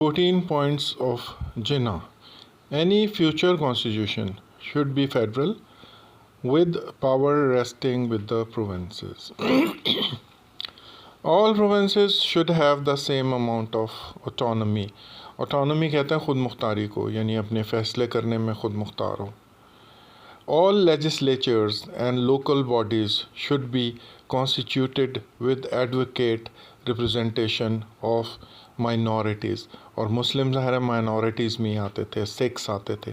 14 points of Jinnah. Any future constitution should be federal with power resting with the provinces. All provinces should have the same amount of autonomy. Autonomy कहते हैं खुद मुख्तारी को, यानी अपने फैसले करने में खुद मुख्तार हो. All legislatures and local bodies should be constituted with adequate representation of minorities. और मुस्लिम ज़ाहिर minorities में ही आते थे, सिख्स आते थे,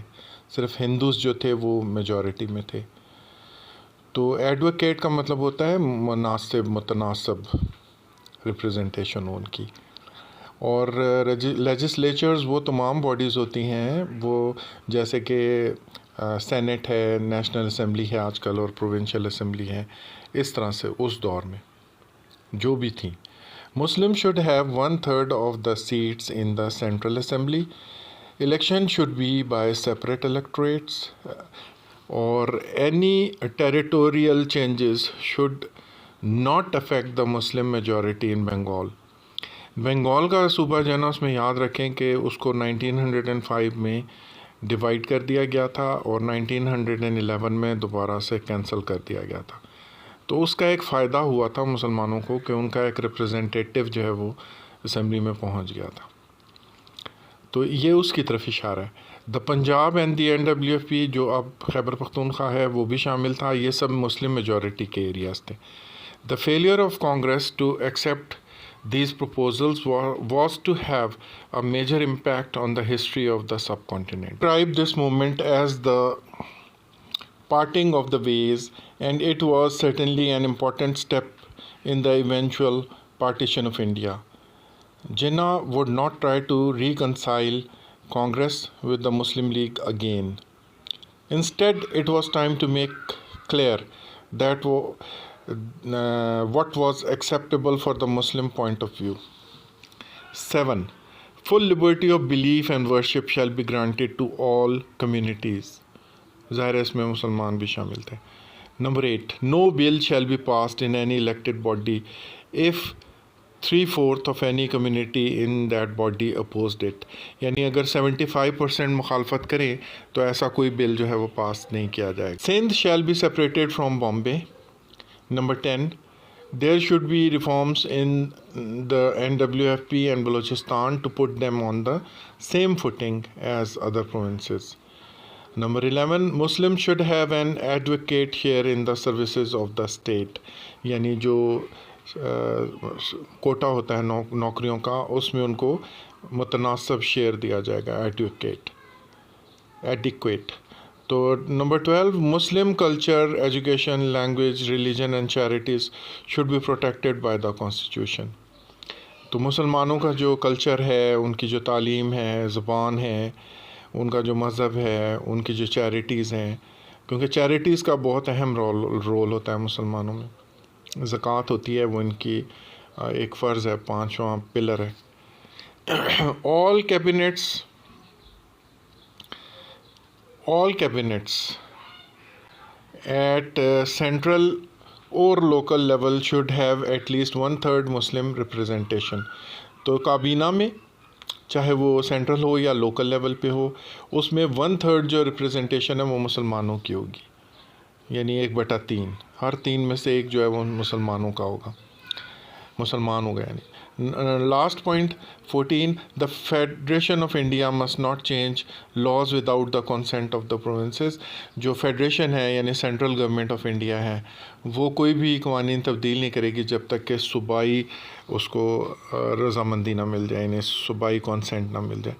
सिर्फ हिंदूस जो थे वो मेजॉरिटी में थे. तो एडवोकेट का मतलब होता है मुनासिब मुतनासिब रिप्रेजेंटेशन हो उनकी. और लेजिस्लेचर्स वो तमाम बॉडीज़ होती हैं, वो जैसे कि सेनेट है, नेशनल असेंबली है आजकल, और प्रोविंशियल असेंबली है, इस तरह से उस दौर में जो भी थी. Muslim should have 1/3 of the seats in the central assembly. Election should be by separate electorates. और any territorial changes should not affect the Muslim majority in Bengal. Bengal का सूबा जो है ना, उसमें याद रखें कि उसको 1905 में डिवाइड कर दिया गया था और 1911 में दोबारा से कैंसिल कर दिया गया था. तो उसका एक फ़ायदा हुआ था मुसलमानों को कि उनका एक रिप्रेजेंटेटिव जो है वो असेंबली में पहुंच गया था. तो ये उसकी तरफ इशारा है. The Punjab and the NWFP जो अब खैबर पख्तूनख्वा है वो भी शामिल था. ये सब मुस्लिम मेजॉरिटी के एरियाज़ थे. The failure of Congress to accept these proposals was to have a major impact on the history of the subcontinent. Describe this movement as the parting of the ways, and it was certainly an important step in the eventual partition of India. Jinnah would not try to reconcile Congress with the Muslim League again. Instead, it was time to make clear that what was acceptable for the Muslim point of view. 7. Full liberty of belief and worship shall be granted to all communities. ज़ाहिर है इसमें मुसलमान भी शामिल थे. Number 8. No bill shall be passed in any elected body if 3/4 of any community in that body opposed it. यानी अगर 75% मुखालफत करें तो ऐसा कोई बिल जो है वो पास नहीं किया जाएगा. Sindh shall be separated from Bombay. Number 10. There should be reforms in the NWFP and Balochistan to put them on the same footing as other provinces. Number 11. Muslims should have an advocate here in the services of the state. यानी जो कोटा होता है नौकरियों का, उसमें उनको मुतनासिब share दिया जाएगा, एडिक्वेट. तो number 12. Muslim culture, education, language, religion and charities should be protected by the constitution. तो मुसलमानों का जो कल्चर है, उनकी जो तालीम है, ज़ुबान है, उनका जो मज़हब है, उनकी जो चैरिटीज़ हैं, क्योंकि चैरिटीज़ का बहुत अहम रोल होता है मुसलमानों में. ज़कात होती है, वो इनकी एक फ़र्ज़ है, 5वां पिलर है. All cabinets at central or local level should have at least 1/3 Muslim representation. तो काबीना में चाहे वो सेंट्रल हो या लोकल लेवल पे हो, उसमें 1/3 जो रिप्रेजेंटेशन है वो मुसलमानों की होगी, यानी 1/3. हर 3 में से एक जो है वो मुसलमानों का होगा, मुसलमान हो गया. यानी last point 14. The federation of India must not change laws without the consent of the provinces. जो फेडरेशन है यानी सेंट्रल गवर्नमेंट ऑफ इंडिया है, वो कोई भी कानून तब्दील नहीं करेगी जब तक कि सूबाई उसको रजामंदी ना मिल जाए, यानी सूबाई कंसेंट ना मिल जाए.